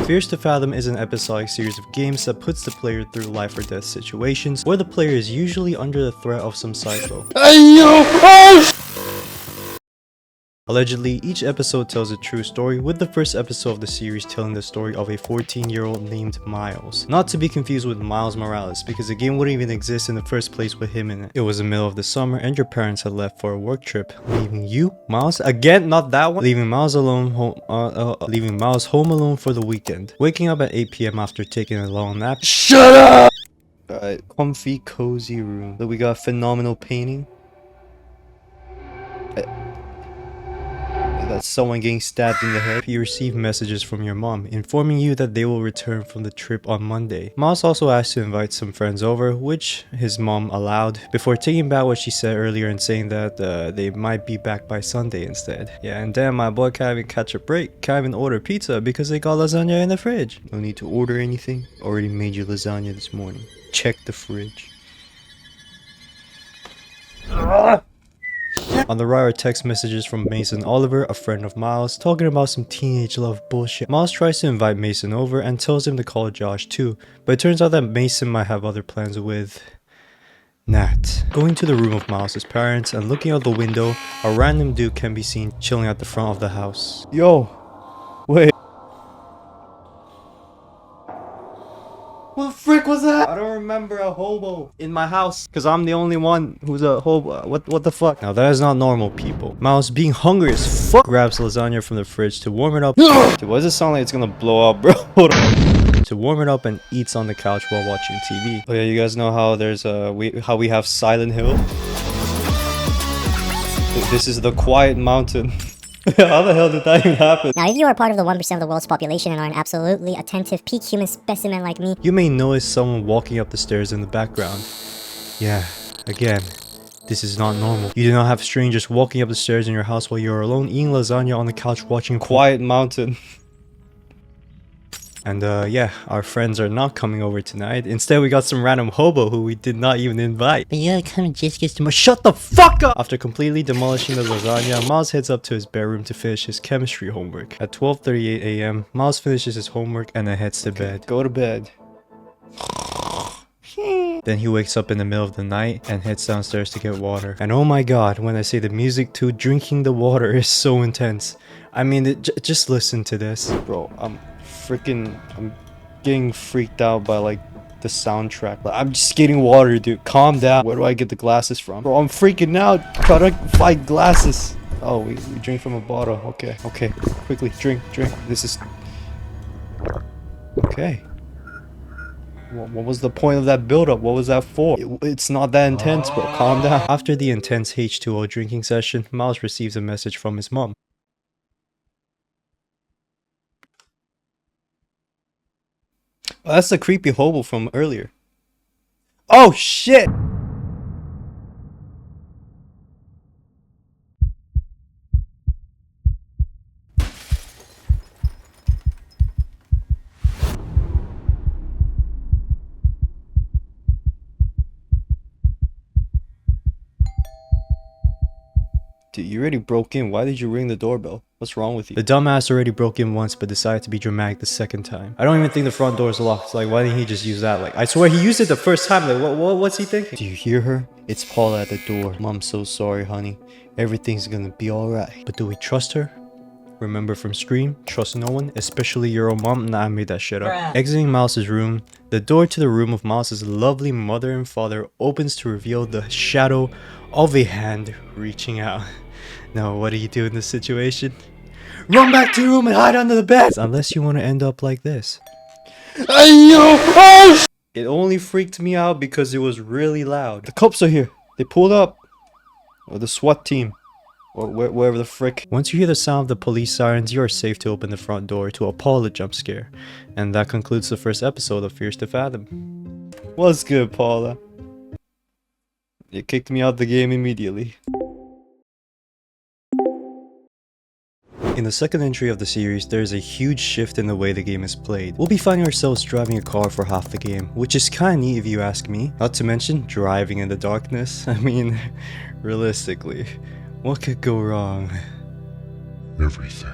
Fears to Fathom is an episodic series of games that puts the player through life or death situations where the player is usually under the threat of some psycho. Allegedly, each episode tells a true story, with the first episode of the series telling the story of a 14-year-old named Miles. Not to be confused with Miles Morales, because the game wouldn't even exist in the first place with him in it. It was the middle of the summer and your parents had left for a work trip, leaving you, Miles, again, not that one, leaving Miles home alone for the weekend. Waking up at 8 PM after taking a long nap. Shut up! Alright, comfy, cozy room. Look, we got phenomenal painting. That's someone getting stabbed in the head. You receive messages from your mom informing you that they will return from the trip on Monday. Miles also asked to invite some friends over, which his mom allowed, before taking back what she said earlier and saying that they might be back by Sunday instead. Yeah, and damn, my boy can't even catch a break. Can't even order pizza because they got lasagna in the fridge. No need to order anything. Already made you lasagna this morning. Check the fridge. On the right are text messages from Mason Oliver, a friend of Miles, talking about some teenage love bullshit. Miles tries to invite Mason over and tells him to call Josh too, but it turns out that Mason might have other plans with Nat. Going to the room of Miles' parents and looking out the window, a random dude can be seen chilling at the front of the house. Yo, wait. What the frick was that? I don't remember a hobo in my house because I'm the only one who's a hobo. What the fuck? Now that is not normal, people. Miles, being hungry as fuck, grabs lasagna from the fridge to warm it up. Dude, why does it sound like it's gonna blow up, bro? Hold on. To warm it up and eats on the couch while watching TV. Oh yeah, you guys know how there's how we have Silent Hill? This is the Quiet Mountain. How the hell did that even happen? Now, if you are part of the 1% of the world's population and are an absolutely attentive peak human specimen like me, you may notice someone walking up the stairs in the background. Yeah, again, this is not normal. You do not have strangers walking up the stairs in your house while you're alone eating lasagna on the couch watching Quiet Mountain. And yeah, our friends are not coming over tonight. Instead, we got some random hobo who we did not even invite. But you gotta come just get some. Shut the fuck up! After completely demolishing the lasagna, Miles heads up to his bedroom to finish his chemistry homework. At 12:38 AM, Miles finishes his homework and then heads to bed. Go to bed. Then he wakes up in the middle of the night and heads downstairs to get water. And oh my god, when I say the music to drinking the water is so intense. I mean, just listen to this. Bro, I'm getting freaked out by like the soundtrack. Like, I'm just getting water, dude. Calm down. Where do I get the glasses from? Bro, I'm freaking out. Try to find glasses. Oh, we drink from a bottle. Okay. Quickly, drink. This is... Okay. What was the point of that buildup? What was that for? It's not that intense, bro. Calm down. After the intense H2O drinking session, Miles receives a message from his mom. Oh, that's the creepy hobo from earlier. Oh shit! Dude, you already broke in. Why did you ring the doorbell? What's wrong with you? The dumbass already broke in once but decided to be dramatic the second time. I don't even think the front door is locked. Like, why didn't he just use that? Like, I swear he used it the first time. Like, what's he thinking? Do you hear her? It's Paula at the door. Mom's so sorry, honey. Everything's gonna be alright. But do we trust her? Remember from Scream? Trust no one, especially your own mom. Nah, I made that shit up. Bruh. Exiting Miles' room, the door to the room of Miles' lovely mother and father opens to reveal the shadow of a hand reaching out. Now, what do you do in this situation? Run back to your room and hide under the bed! Unless you want to end up like this. It only freaked me out because it was really loud. The cops are here. They pulled up. Or the SWAT team. Or wherever the frick. Once you hear the sound of the police sirens, you are safe to open the front door to appall the jump scare. And that concludes the first episode of Fears to Fathom. What's good, Paula? You kicked me out the game immediately. In the second entry of the series, there is a huge shift in the way the game is played. We'll be finding ourselves driving a car for half the game, which is kinda neat if you ask me. Not to mention, driving in the darkness. I mean, realistically, what could go wrong? Everything.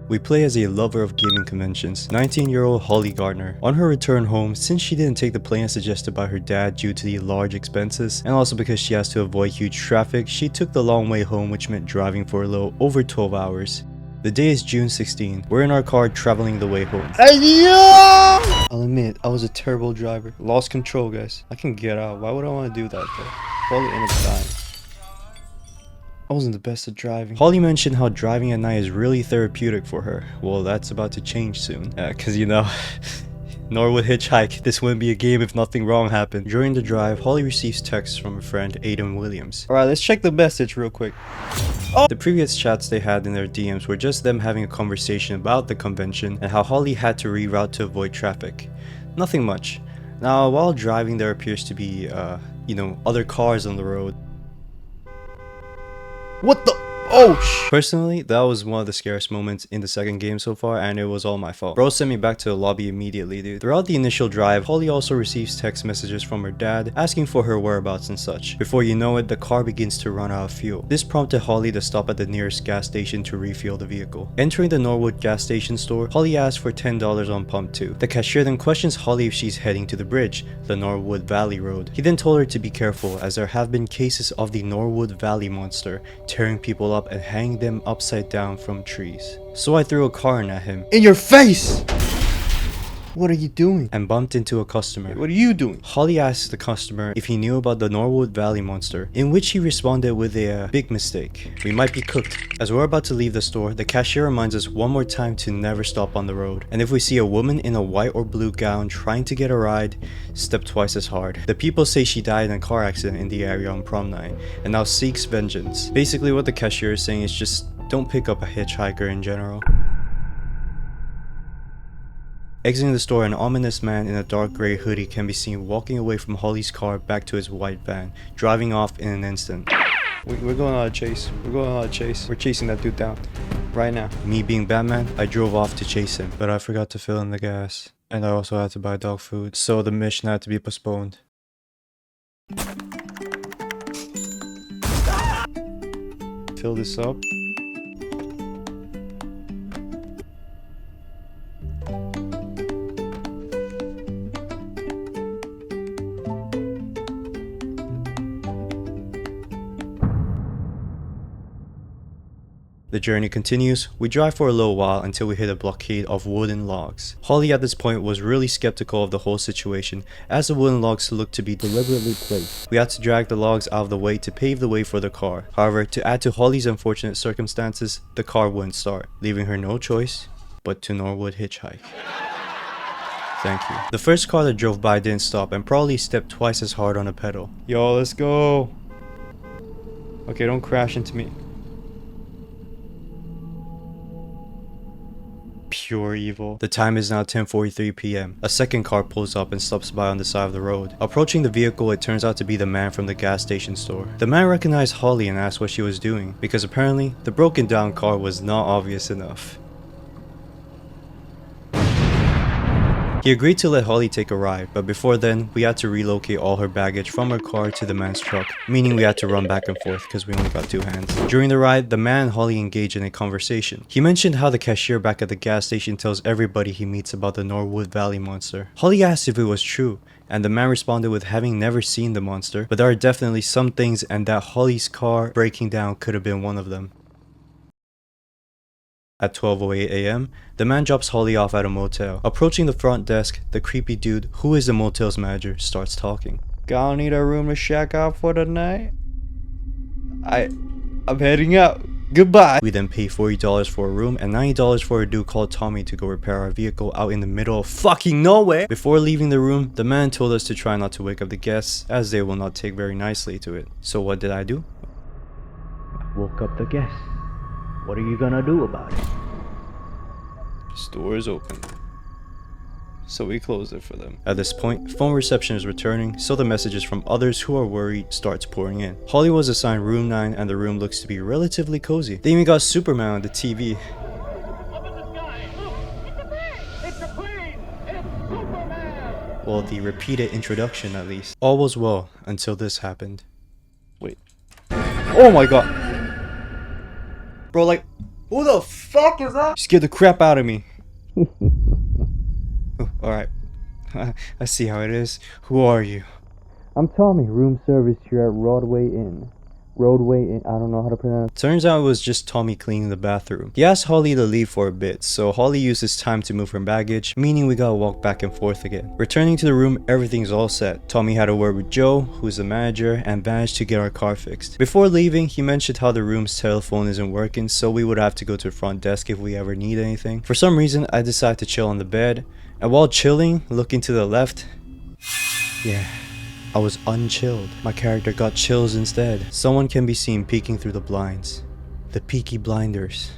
We play as a lover of gaming conventions, 19-year-old Holly Gardner. On her return home, since she didn't take the plan suggested by her dad due to the large expenses, and also because she has to avoid huge traffic, she took the long way home, which meant driving for a little over 12 hours. The day is June 16. We're in our car traveling the way home. I'll admit, I was a terrible driver. Lost control, guys. I can get out. Why would I want to do that though? Probably end up dying. I wasn't the best at driving. Holly mentioned how driving at night is really therapeutic for her. Well, that's about to change soon. Cause you know, Norwood Hitchhike, this wouldn't be a game if nothing wrong happened. During the drive, Holly receives texts from her friend Aiden Williams. Alright, let's check the message real quick. Oh! The previous chats they had in their DMs were just them having a conversation about the convention and how Holly had to reroute to avoid traffic. Nothing much. Now, while driving, there appears to be, other cars on the road. What the? Oh, Personally, that was one of the scariest moments in the second game so far, and it was all my fault. Bro sent me back to the lobby immediately, dude. Throughout the initial drive, Holly also receives text messages from her dad asking for her whereabouts and such. Before you know it, the car begins to run out of fuel. This prompted Holly to stop at the nearest gas station to refuel the vehicle. Entering the Norwood gas station store, Holly asks for $10 on pump 2. The cashier then questions Holly if she's heading to the bridge, the Norwood Valley Road. He then told her to be careful as there have been cases of the Norwood Valley monster tearing people up and hanging them upside down from trees. So I threw a carton at him. In your face! What are you doing? And bumped into a customer. What are you doing? Holly asked the customer if he knew about the Norwood Valley monster, in which he responded with a big mistake. We might be cooked. As we're about to leave the store, the cashier reminds us one more time to never stop on the road. And if we see a woman in a white or blue gown trying to get a ride, step twice as hard. The people say she died in a car accident in the area on prom night and now seeks vengeance. Basically what the cashier is saying is just don't pick up a hitchhiker in general. Exiting the store, an ominous man in a dark grey hoodie can be seen walking away from Holly's car back to his white van, driving off in an instant. We're going on a chase. We're chasing that dude down. Right now. Me being Batman, I drove off to chase him, but I forgot to fill in the gas. And I also had to buy dog food, so the mission had to be postponed. Fill this up. The journey continues. We drive for a little while until we hit a blockade of wooden logs. Holly at this point was really skeptical of the whole situation, as the wooden logs looked to be deliberately placed. We had to drag the logs out of the way to pave the way for the car. However, to add to Holly's unfortunate circumstances, the car wouldn't start, leaving her no choice but to Norwood Hitchhike. Thank you. The first car that drove by didn't stop and probably stepped twice as hard on the pedal. Yo, let's go. Okay, don't crash into me. Pure evil. The time is now 10:43 p.m. A second car pulls up and stops by on the side of the road. Approaching the vehicle, it turns out to be the man from the gas station store. The man recognized Holly and asked what she was doing, because apparently the broken down car was not obvious enough. He agreed to let Holly take a ride, but before then, we had to relocate all her baggage from her car to the man's truck, meaning we had to run back and forth because we only got 2 hands. During the ride, the man and Holly engaged in a conversation. He mentioned how the cashier back at the gas station tells everybody he meets about the Norwood Valley monster. Holly asked if it was true, and the man responded with having never seen the monster, but there are definitely some things and that Holly's car breaking down could have been one of them. At 12:08 a.m., the man drops Holly off at a motel. Approaching the front desk, the creepy dude, who is the motel's manager, starts talking. Gonna need a room to shack out for the night? I'm heading out. Goodbye. We then pay $40 for a room and $90 for a dude called Tommy to go repair our vehicle out in the middle of fucking nowhere. Before leaving the room, the man told us to try not to wake up the guests, as they will not take very nicely to it. So what did I do? I woke up the guests. What are you gonna do about it? The door is open, so we closed it for them. At this point, phone reception is returning, so the messages from others who are worried starts pouring in. Holly was assigned room 9 and the room looks to be relatively cozy. They even got Superman on the TV. Well, the repeated introduction at least. All was well until this happened. Wait. Oh my god. Bro, like, Who the fuck is that? You scared the crap out of me. Alright. I see how it is. Who are you? I'm Tommy, room service here at Roadway Inn. I don't know how to pronounce it. Turns out it was just Tommy cleaning the bathroom. He asked Holly to leave for a bit, so Holly used his time to move her baggage, meaning we gotta walk back and forth again. Returning to the room, everything's all set. Tommy had a word with Joe, who's the manager, and managed to get our car fixed. Before leaving, he mentioned how the room's telephone isn't working, so we would have to go to the front desk if we ever need anything. For some reason, I decided to chill on the bed, and while chilling, looking to the left, yeah, I was unchilled. My character got chills instead. Someone can be seen peeking through the blinds. The Peaky Blinders.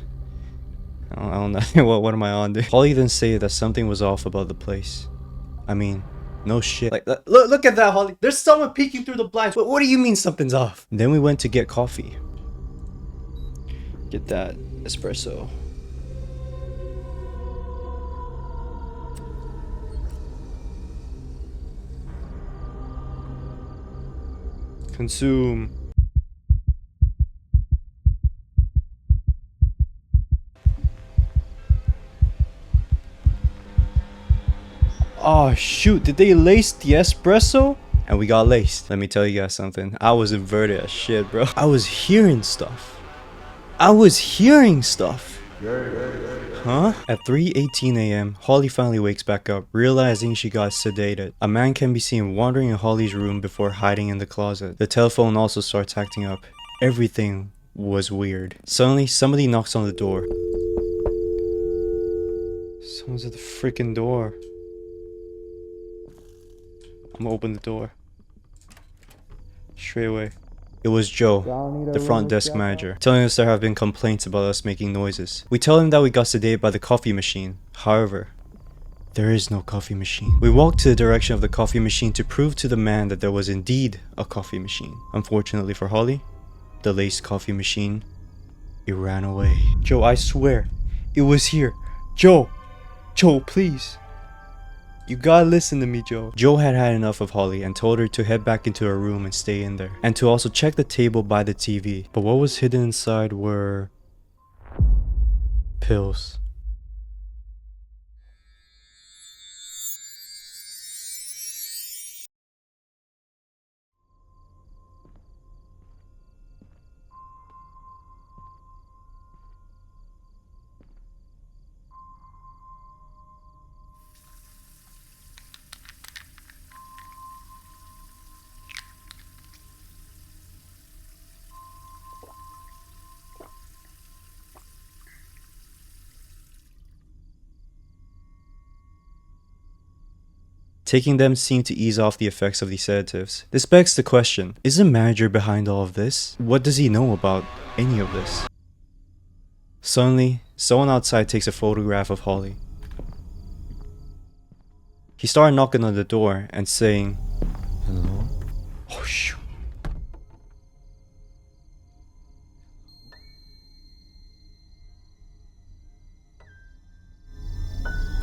I don't know. what am I on, dude? Holly then stated that something was off about the place. I mean, no shit. Like, look at that, Holly. There's someone peeking through the blinds. What do you mean something's off? Then we went to get coffee. Get that espresso. Consume. Oh shoot, did they lace the espresso? And we got laced. Let me tell you guys something. I was inverted as shit, bro. I was hearing stuff. Huh? At 3:18 a.m., Holly finally wakes back up, realizing she got sedated. A man can be seen wandering in Holly's room before hiding in the closet. The telephone also starts acting up. Everything was weird. Suddenly, somebody knocks on the door. Someone's at the freaking door. I'm gonna open the door. Straight away. It was Joe, the front desk manager, telling us there have been complaints about us making noises. We tell him that we got sedated by the coffee machine. However, there is no coffee machine. We walked to the direction of the coffee machine to prove to the man that there was indeed a coffee machine. Unfortunately for Holly, the laced coffee machine, it ran away. Joe, I swear, it was here. Joe, please. You gotta listen to me, Joe. Joe had had enough of Holly and told her to head back into her room and stay in there. And to also check the table by the TV. But what was hidden inside were pills. Taking them seemed to ease off the effects of the sedatives. This begs the question, is the manager behind all of this? What does he know about any of this? Suddenly, someone outside takes a photograph of Holly. He started knocking on the door and saying, "Hello?" Oh shoot.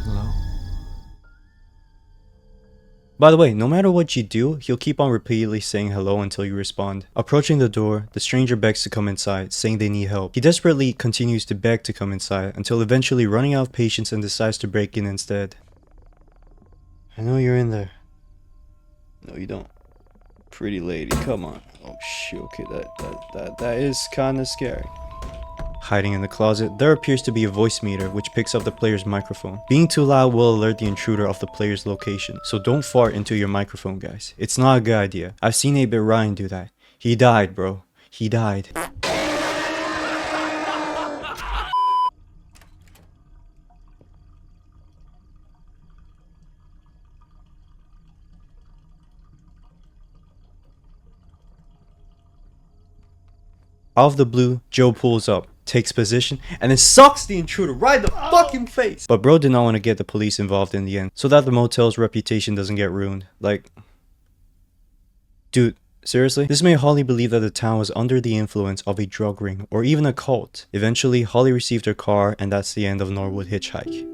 Hello? By the way, no matter what you do, he'll keep on repeatedly saying hello until you respond. Approaching the door, the stranger begs to come inside, saying they need help. He desperately continues to beg to come inside, until eventually running out of patience and decides to break in instead. I know you're in there. No, you don't. Pretty lady, come on. Oh shit, okay, that is kinda scary. Hiding in the closet, there appears to be a voice meter which picks up the player's microphone. Being too loud will alert the intruder of the player's location, so don't fart into your microphone, guys. It's not a good idea. I've seen 8-Bit Ryan do that. He died, bro. He died. Out of the blue, Joe pulls up, takes position, and then sucks the intruder right in the fucking face. But bro did not want to get the police involved in the end, so that the motel's reputation doesn't get ruined. Like, dude, seriously? This made Holly believe that the town was under the influence of a drug ring, or even a cult. Eventually, Holly received her car, and that's the end of Norwood Hitchhike.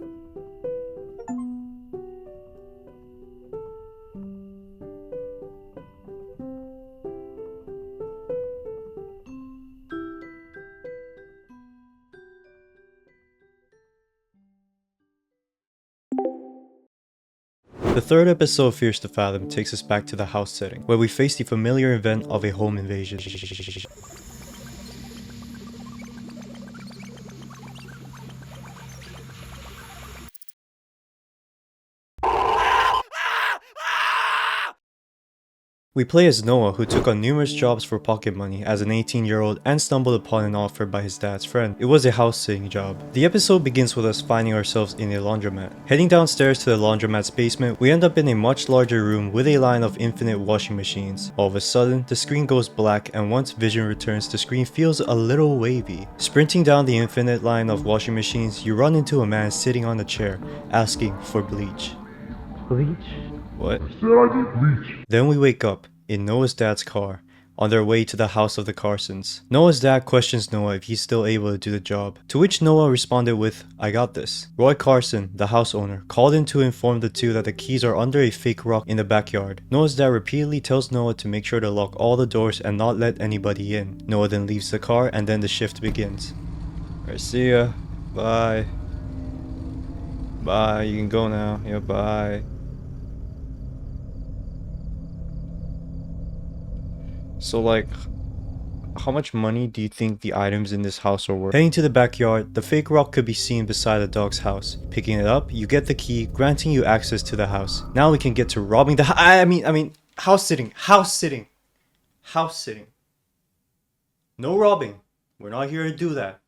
The third episode of Fears to Fathom takes us back to the house setting, where we face the familiar event of a home invasion. We play as Noah, who took on numerous jobs for pocket money as an 18-year-old and stumbled upon an offer by his dad's friend. It was a house-sitting job. The episode begins with us finding ourselves in a laundromat. Heading downstairs to the laundromat's basement, we end up in a much larger room with a line of infinite washing machines. All of a sudden, the screen goes black, and once vision returns, the screen feels a little wavy. Sprinting down the infinite line of washing machines, you run into a man sitting on a chair, asking for bleach. Bleach? What? Then we wake up in Noah's dad's car on their way to the house of the Carsons. Noah's dad questions Noah if he's still able to do the job, to which Noah responded with, "I got this." Roy Carson, the house owner, called in to inform the two that the keys are under a fake rock in the backyard. Noah's dad repeatedly tells Noah to make sure to lock all the doors and not let anybody in. Noah then leaves the car and then the shift begins. Alright, see ya. Bye. Bye, you can go now. Yeah, bye. So like, how much money do you think the items in this house are worth? Heading to the backyard, the fake rock could be seen beside the dog's house. Picking it up, you get the key, granting you access to the house. Now we can get to robbing the I mean, house sitting. No robbing. We're not here to do that.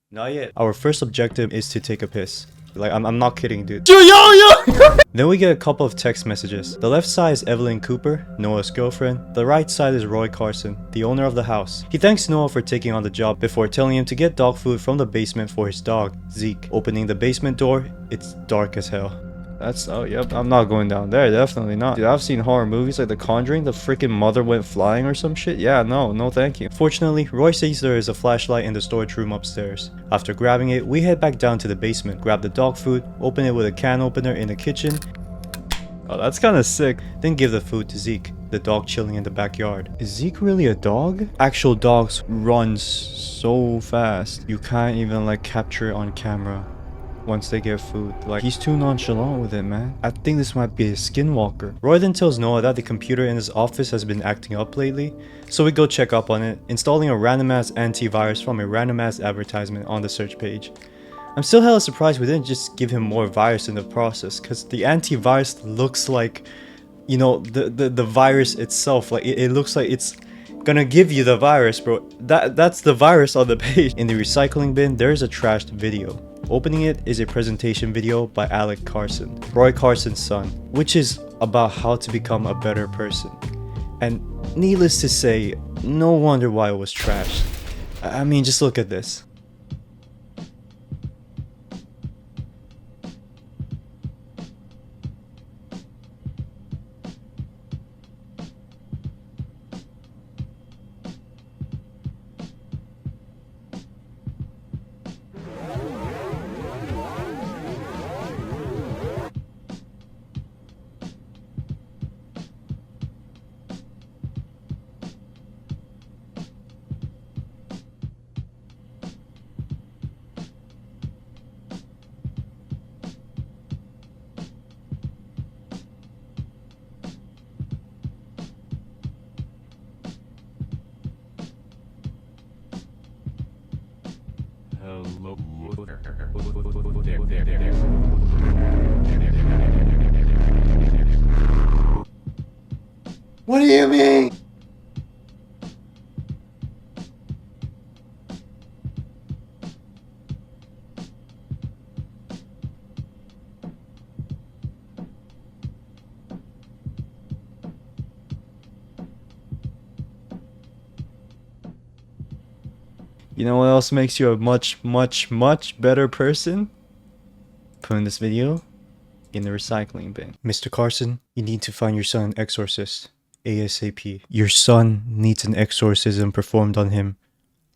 Not yet. Our first objective is to take a piss. Like, I'm not kidding, dude. Then we get a couple of text messages. The left side is Evelyn Cooper, Noah's girlfriend. The right side is Roy Carson, the owner of the house. He thanks Noah for taking on the job before telling him to get dog food from the basement for his dog, Zeke. Opening the basement door, it's dark as hell. Yep, I'm not going down there, definitely not. Dude, I've seen horror movies like The Conjuring, the freaking mother went flying or some shit. Yeah, no thank you. Fortunately, Roy sees there is a flashlight in the storage room upstairs. After grabbing it, we head back down to the basement, grab the dog food, open it with a can opener in the kitchen. Oh, that's kinda sick. Then give the food to Zeke, the dog chilling in the backyard. Is Zeke really a dog? Actual dogs run so fast. You can't even like capture it on camera. Once they get food. Like, he's too nonchalant with it, man. I think this might be a skinwalker. Roy then tells Noah that the computer in his office has been acting up lately, so we go check up on it, installing a random ass antivirus from a random ass advertisement on the search page. I'm still hella surprised we didn't just give him more virus in the process, cause the antivirus looks like, you know, the virus itself. Like, it looks like it's gonna give you the virus, bro. That's the virus on the page. In the recycling bin, there is a trashed video. Opening it is a presentation video by Alec Carson, Roy Carson's son, which is about how to become a better person. And needless to say, no wonder why it was trashed. I mean, just look at this. What do you mean? You know what else makes you a much better person? Putting this video in the recycling bin. Mr. Carson, you need to find your son an exorcist. ASAP. Your son needs an exorcism performed on him,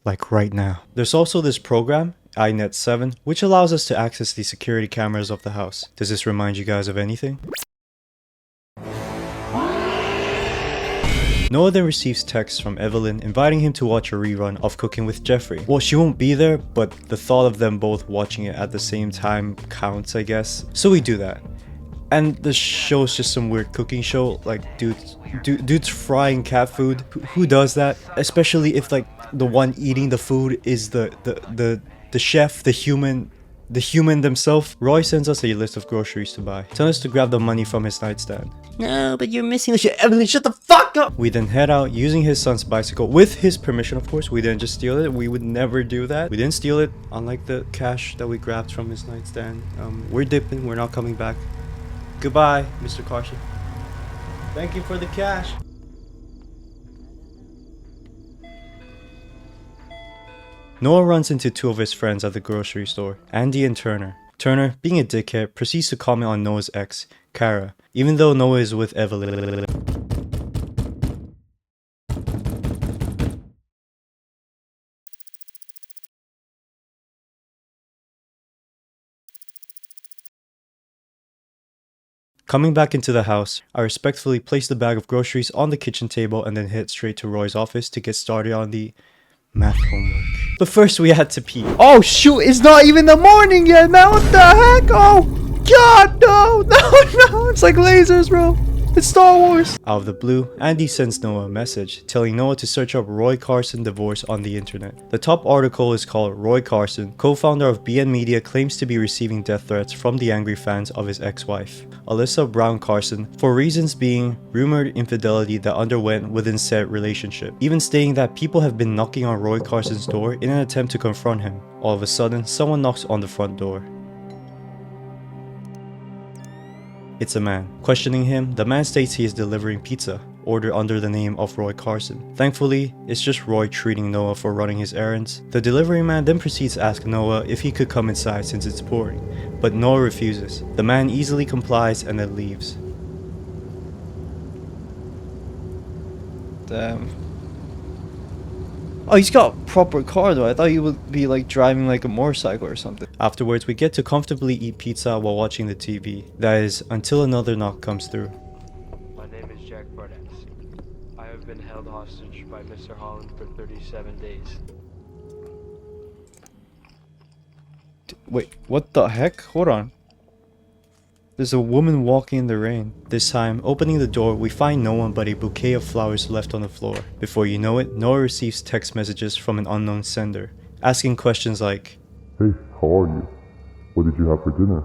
like right now. There's also this program, iNet 7, which allows us to access the security cameras of the house. Does this remind you guys of anything? Noah then receives texts from Evelyn inviting him to watch a rerun of Cooking with Jeffrey. Well, she won't be there, but the thought of them both watching it at the same time counts, I guess. So we do that. And the show's just some weird cooking show, like dudes frying cat food. Who does that? Especially if like the one eating the food is the chef, the human themselves. Roy sends us a list of groceries to buy, telling us to grab the money from his nightstand. No, but you're missing the shit. Evelyn, shut the fuck up! We then head out using his son's bicycle, with his permission of course. We didn't just steal it. We would never do that. We didn't steal it, unlike the cash that we grabbed from his nightstand. We're dipping, we're not coming back. Goodbye, Mr. Carson. Thank you for the cash. Noah runs into two of his friends at the grocery store, Andy and Turner. Turner, being a dickhead, proceeds to comment on Noah's ex, Kara, even though Noah is with Evelyn. Coming back into the house, I respectfully place the bag of groceries on the kitchen table and then head straight to Roy's office to get started on the math homework. But first we had to pee. Oh shoot, it's not even the morning yet, man. What the heck? Oh god, no, it's like lasers, bro. It's Star Wars. Out of the blue, Andy sends Noah a message telling Noah to search up Roy Carson divorce on the internet. The top article is called Roy Carson, co-founder of BN Media, claims to be receiving death threats from the angry fans of his ex-wife, Alyssa Brown Carson, for reasons being rumored infidelity that underwent within said relationship, even stating that people have been knocking on Roy Carson's door in an attempt to confront him. All of a sudden, someone knocks on the front door. It's a man. Questioning him, the man states he is delivering pizza, ordered under the name of Roy Carson. Thankfully, it's just Roy treating Noah for running his errands. The delivery man then proceeds to ask Noah if he could come inside since it's pouring, but Noah refuses. The man easily complies and then leaves. Damn. Oh, he's got a proper car though. I thought he would be like driving like a motorcycle or something. Afterwards, we get to comfortably eat pizza while watching the TV. That is, until another knock comes through. My name is Jack Barnett. I have been held hostage by Mr. Holland for 37 days. Wait, what the heck? Hold on. There's a woman walking in the rain. This time, opening the door, we find no one but a bouquet of flowers left on the floor. Before you know it, Noah receives text messages from an unknown sender, asking questions like, "Hey, how are you? What did you have for dinner?"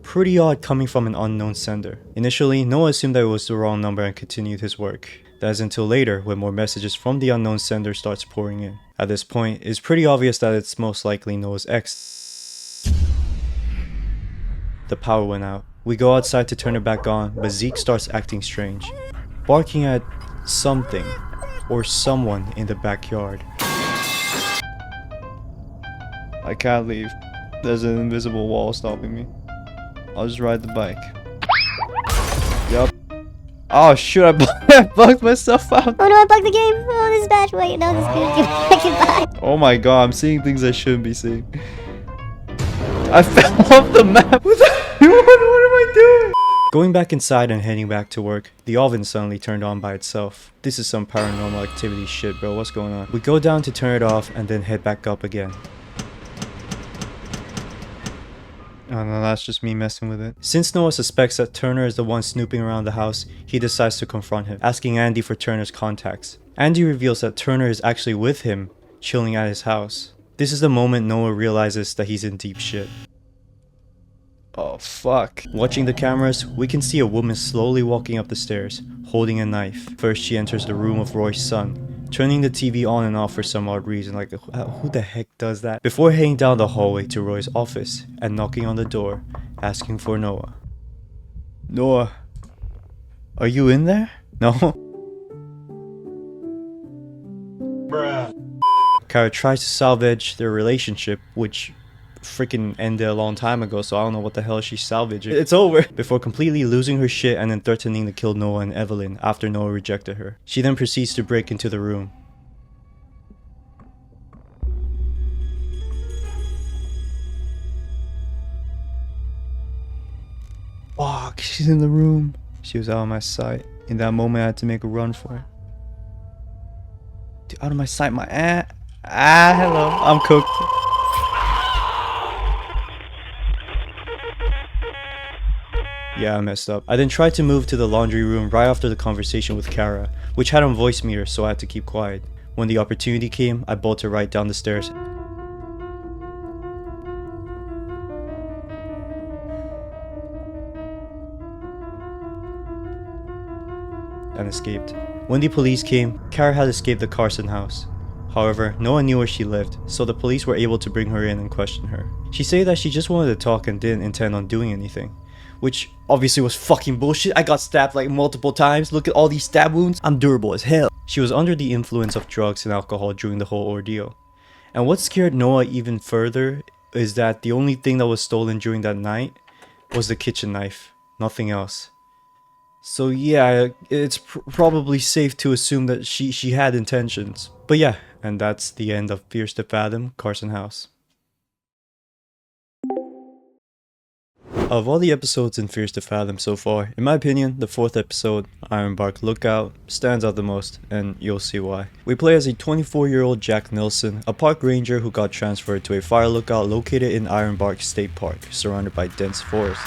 Pretty odd coming from an unknown sender. Initially, Noah assumed that it was the wrong number and continued his work. That is until later, when more messages from the unknown sender starts pouring in. At this point, it's pretty obvious that it's most likely Noah's ex. The power went out. We go outside to turn it back on, but Zeke starts acting strange, barking at something or someone in the backyard. I can't leave. There's an invisible wall stopping me. I'll just ride the bike. Yup. Oh shoot, I bugged myself out. Oh no, I bugged the game. Oh, this is bad. Wait, no, this is good. Goodbye. Oh my god, I'm seeing things I shouldn't be seeing. I fell off the map. What am I doing? Going back inside and heading back to work, the oven suddenly turned on by itself. This is some paranormal activity shit, bro. What's going on? We go down to turn it off and then head back up again. Oh no, that's just me messing with it. Since Noah suspects that Turner is the one snooping around the house, he decides to confront him, asking Andy for Turner's contacts. Andy reveals that Turner is actually with him, chilling at his house. This is the moment Noah realizes that he's in deep shit. Oh fuck. Watching the cameras, we can see a woman slowly walking up the stairs, holding a knife. First she enters the room of Roy's son, turning the TV on and off for some odd reason, like who the heck does that? Before heading down the hallway to Roy's office and knocking on the door, asking for Noah. Noah, are you in there? No? Bruh. Kara tries to salvage their relationship, which freaking ended a long time ago, so I don't know what the hell she's salvaging. It's over! Before completely losing her shit and then threatening to kill Noah and Evelyn after Noah rejected her. She then proceeds to break into the room. Fuck, she's in the room. She was out of my sight. In that moment, I had to make a run for it. Dude, out of my sight, my hello. I'm cooked. Yeah, I messed up. I then tried to move to the laundry room right after the conversation with Kara, which had on voice meter, so I had to keep quiet. When the opportunity came, I bolted right down the stairs and escaped. When the police came, Kara had escaped the Carson house. However, no one knew where she lived, so the police were able to bring her in and question her. She said that she just wanted to talk and didn't intend on doing anything, which obviously was fucking bullshit. I got stabbed like multiple times. Look at all these stab wounds. I'm durable as hell. She was under the influence of drugs and alcohol during the whole ordeal. And what scared Noah even further is that the only thing that was stolen during that night was the kitchen knife, nothing else. So yeah, it's probably safe to assume that she had intentions. But yeah, and that's the end of Fierce to Fathom, Carson House. Of all the episodes in Fierce to Fathom so far, in my opinion, the 4th episode, Ironbark Lookout, stands out the most, and you'll see why. We play as a 24-year-old Jack Nelson, a park ranger who got transferred to a fire lookout located in Ironbark State Park, surrounded by dense forests.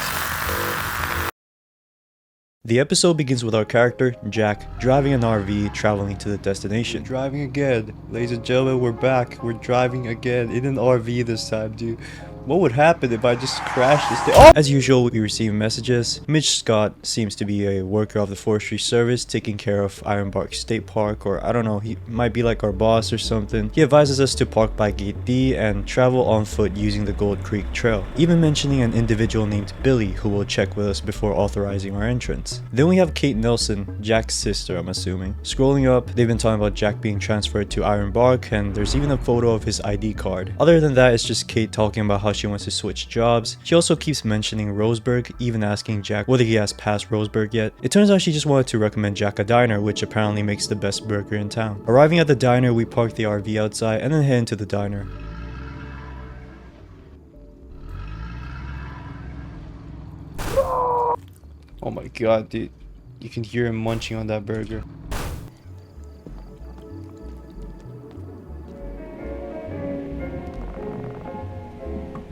The episode begins with our character, Jack, driving an RV, traveling to the destination. Driving again. Ladies and gentlemen, we're back. We're driving again, in an RV this time, dude. What would happen if I just crashed this thing? Oh! As usual, we receive messages. Mitch Scott seems to be a worker of the Forestry Service taking care of Ironbark State Park, or I don't know, he might be like our boss or something. He advises us to park by Gate D and travel on foot using the Gold Creek Trail, even mentioning an individual named Billy who will check with us before authorizing our entrance. Then we have Kate Nelson, Jack's sister I'm assuming. Scrolling up, they've been talking about Jack being transferred to Ironbark, and there's even a photo of his ID card. Other than that, it's just Kate talking about how she wants to switch jobs. She also keeps mentioning Roseburg, even asking Jack whether he has passed Roseburg yet. It turns out she just wanted to recommend Jack a diner, which apparently makes the best burger in town. Arriving at the diner, we park the RV outside and then head into the diner. Oh my god, dude. You can hear him munching on that burger.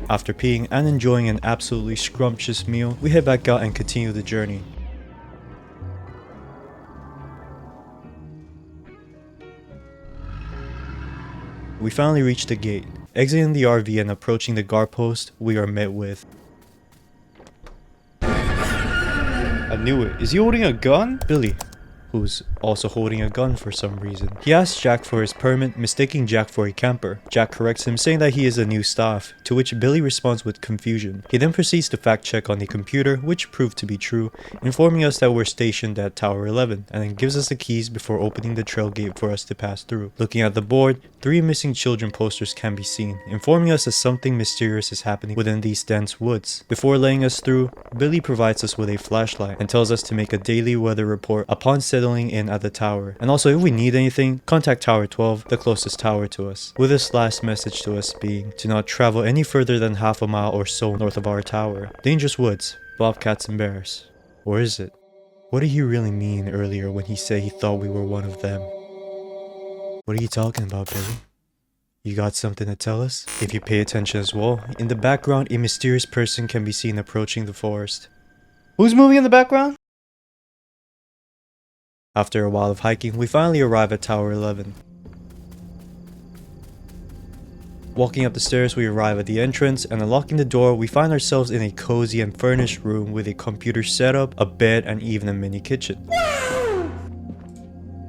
After peeing and enjoying an absolutely scrumptious meal, we head back out and continue the journey. We finally reach the gate. Exiting the RV and approaching the guard post, we are met with... I knew it. Is he holding a gun? Billy, who's also holding a gun for some reason. He asks Jack for his permit, mistaking Jack for a camper. Jack corrects him, saying that he is a new staff, to which Billy responds with confusion. He then proceeds to fact check on the computer, which proved to be true, informing us that we're stationed at Tower 11, and then gives us the keys before opening the trail gate for us to pass through. Looking at the board, 3 missing children posters can be seen, informing us that something mysterious is happening within these dense woods. Before letting us through, Billy provides us with a flashlight and tells us to make a daily weather report upon settling in at the tower. And also, if we need anything, contact Tower 12, the closest tower to us. With this last message to us being to not travel any further than half a mile or so north of our tower. Dangerous woods, bobcats and bears. Or is it? What did he really mean earlier when he said he thought we were one of them? What are you talking about, Billy? You got something to tell us? If you pay attention as well, in the background a mysterious person can be seen approaching the forest. Who's moving in the background? After a while of hiking, we finally arrive at Tower 11. Walking up the stairs, we arrive at the entrance, and unlocking the door, we find ourselves in a cozy and furnished room with a computer setup, a bed, and even a mini kitchen.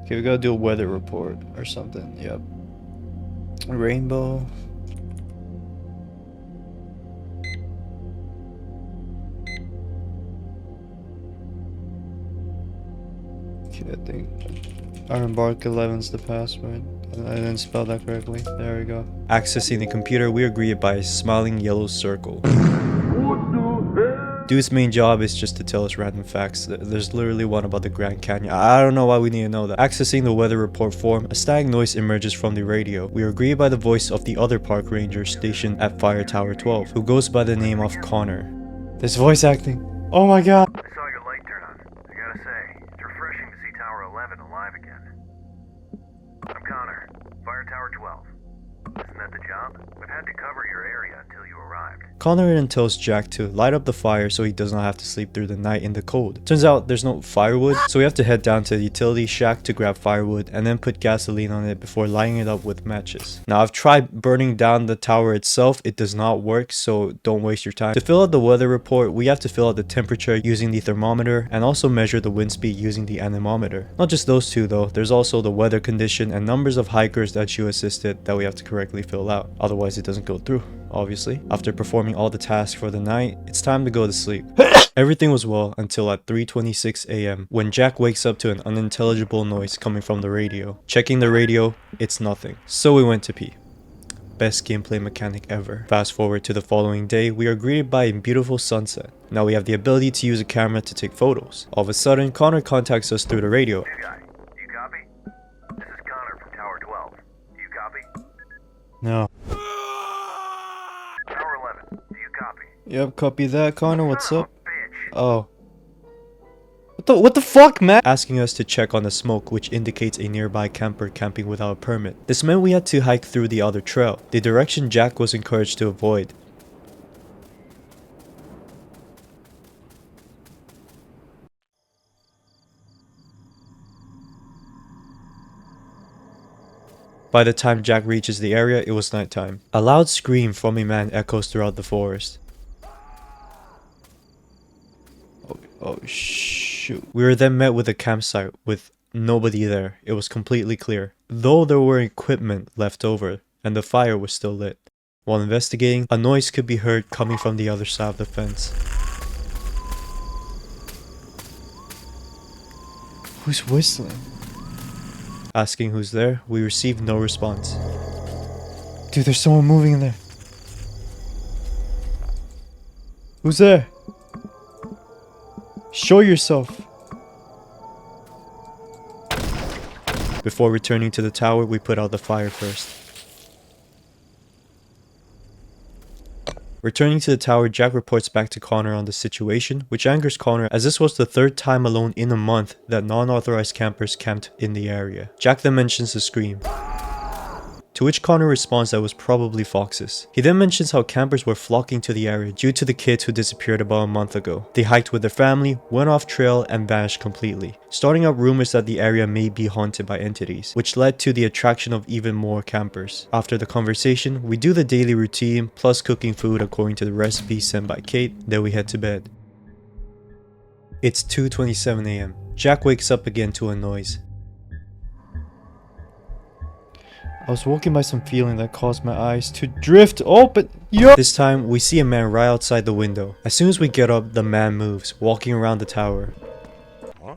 Okay, we gotta do a weather report or something, yep. Rainbow. Okay, I think Ironbark 11's the password. I didn't spell that correctly. There we go. Accessing the computer, we agree by a smiling yellow circle. Dude's main job is just to tell us random facts. There's literally one about the Grand Canyon. I don't know why we need to know that. Accessing the weather report form, a static noise emerges from the radio. We are greeted by the voice of the other park ranger stationed at Fire Tower 12, who goes by the name of Connor. This voice acting. Oh my god. I saw your light turn on. I gotta say, it's refreshing to see Tower 11 alive again. I'm Connor. had to cover your area until you arrived. Connor then tells Jack to light up the fire so he does not have to sleep through the night in the cold. Turns out there's no firewood, so we have to head down to the utility shack to grab firewood and then put gasoline on it before lighting it up with matches. Now I've tried burning down the tower itself, it does not work, so don't waste your time. To fill out the weather report, we have to fill out the temperature using the thermometer and also measure the wind speed using the anemometer. Not just those two though, there's also the weather condition and numbers of hikers that you assisted that we have to correctly fill out. Otherwise it doesn't go through, obviously. After performing all the tasks for the night, it's time to go to sleep. Everything was well until at 3:26 a.m. when Jack wakes up to an unintelligible noise coming from the radio. Checking the radio, it's nothing. So we went to pee. Best gameplay mechanic ever. Fast forward to the following day, we are greeted by a beautiful sunset. Now we have the ability to use a camera to take photos. All of a sudden, Connor contacts us through the radio. Hey guy, you copy? This is Connor from Tower 12. You copy? No. Tower 11, do you copy? Yep, copy that. Connor, what's Son of up? a bitch. Oh. What the fuck, man? Asking us to check on the smoke, which indicates a nearby camper camping without a permit. This meant we had to hike through the other trail, the direction Jack was encouraged to avoid. By the time Jack reaches the area, it was nighttime. A loud scream from a man echoes throughout the forest. Oh shoot. We were then met with a campsite with nobody there. It was completely clear, though there were equipment left over and the fire was still lit. While investigating, a noise could be heard coming from the other side of the fence. Who's whistling? Asking who's there, we received no response. Dude, there's someone moving in there. Who's there? Show yourself. Before returning to the tower, we put out the fire first. Returning to the tower, Jack reports back to Connor on the situation, which angers Connor as this was the third time alone in a month that non-authorized campers camped in the area. Jack then mentions the scream, to which Connor responds that it was probably foxes. He then mentions how campers were flocking to the area due to the kids who disappeared about a month ago. They hiked with their family, went off trail, and vanished completely, starting up rumors that the area may be haunted by entities, which led to the attraction of even more campers. After the conversation, we do the daily routine, plus cooking food according to the recipe sent by Kate, then we head to bed. It's 2:27 a.m. Jack wakes up again to a noise. I was woken by some feeling that caused my eyes to drift open. This time, we see a man right outside the window. As soon as we get up, the man moves, walking around the tower. Huh?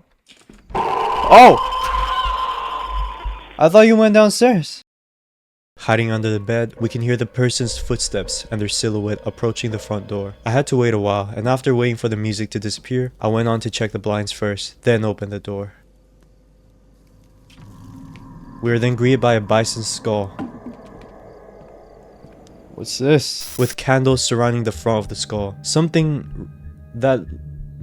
Oh! I thought you went downstairs. Hiding under the bed, we can hear the person's footsteps and their silhouette approaching the front door. I had to wait a while, and after waiting for the music to disappear, I went on to check the blinds first, then opened the door. We were then greeted by a bison's skull. What's this? With candles surrounding the front of the skull. Something that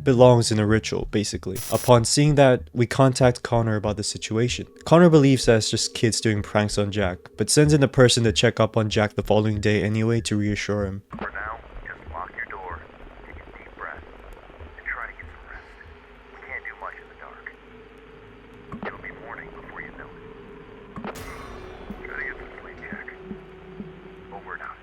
belongs in a ritual, basically. Upon seeing that, we contact Connor about the situation. Connor believes that it's just kids doing pranks on Jack, but sends in a person to check up on Jack the following day anyway to reassure him. For now, just lock your door, take a deep breath, and try to get some rest. We can't do much in the dark. It'll be morning before you know it. Try to get some sleep, Jack. Over and out.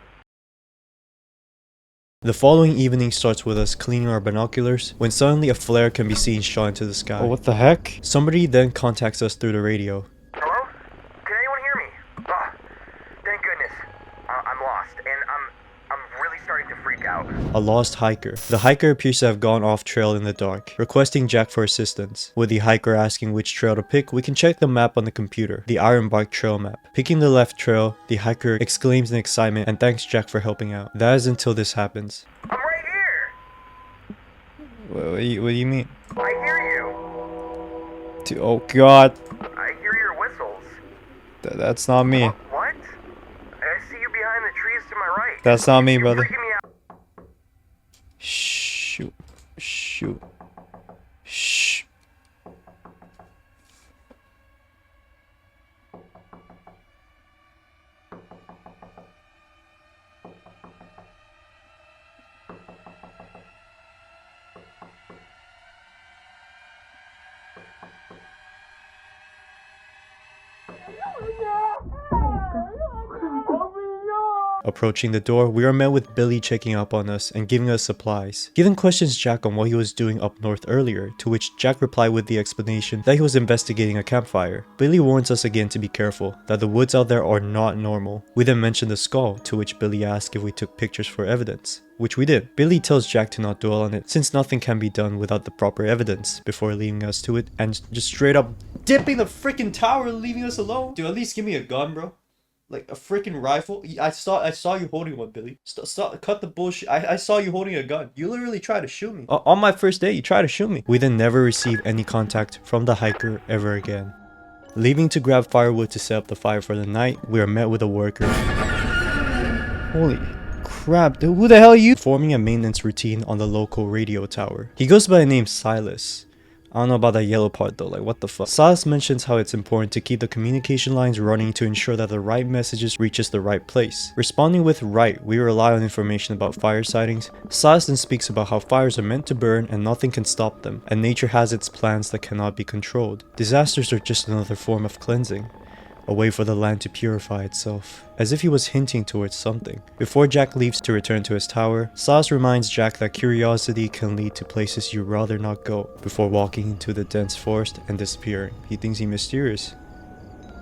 The following evening starts with us cleaning our binoculars when suddenly a flare can be seen shot into the sky. Oh, what the heck? Somebody then contacts us through the radio. Hello? Can anyone hear me? Oh, thank goodness. I'm lost, and I'm really starting to freak out. A lost hiker. The hiker appears to have gone off trail in the dark, requesting Jack for assistance. With the hiker asking which trail to pick, we can check the map on the computer, the Ironbark trail map. Picking the left trail, the hiker exclaims in excitement and thanks Jack for helping out. That is until this happens. I'm right here! What do you mean? I hear you! Oh god. I hear your whistles. That's not me. What? I see you behind the trees to my right. That's not me, You're brother. freaking me out. Shoot. Shoot. Shh. Approaching the door, we are met with Billy checking up on us and giving us supplies. He then questions Jack on what he was doing up north earlier, to which Jack replied with the explanation that he was investigating a campfire. Billy warns us again to be careful, that the woods out there are not normal. We then mention the skull, to which Billy asks if we took pictures for evidence, which we did. Billy tells Jack to not dwell on it, since nothing can be done without the proper evidence, before leaving us to it and just straight up dipping the freaking tower and leaving us alone. Dude, at least give me a gun, bro. Like a freaking rifle. I saw you holding one, Billy. Stop, cut the bullshit. I saw you holding a gun. You literally tried to shoot me. On my first day, you tried to shoot me. We then never received any contact from the hiker ever again. Leaving to grab firewood to set up the fire for the night, we are met with a worker. Holy crap, dude, who the hell are you? Performing a maintenance routine on the local radio tower. He goes by the name Silas. I don't know about that yellow part though, like what the fuck. Silas mentions how it's important to keep the communication lines running to ensure that the right messages reaches the right place. Responding with right, we rely on information about fire sightings. Silas then speaks about how fires are meant to burn and nothing can stop them, and nature has its plans that cannot be controlled. Disasters are just another form of cleansing. A way for the land to purify itself, as if he was hinting towards something. Before Jack leaves to return to his tower, Silas reminds Jack that curiosity can lead to places you'd rather not go, before walking into the dense forest and disappearing. He thinks he's mysterious.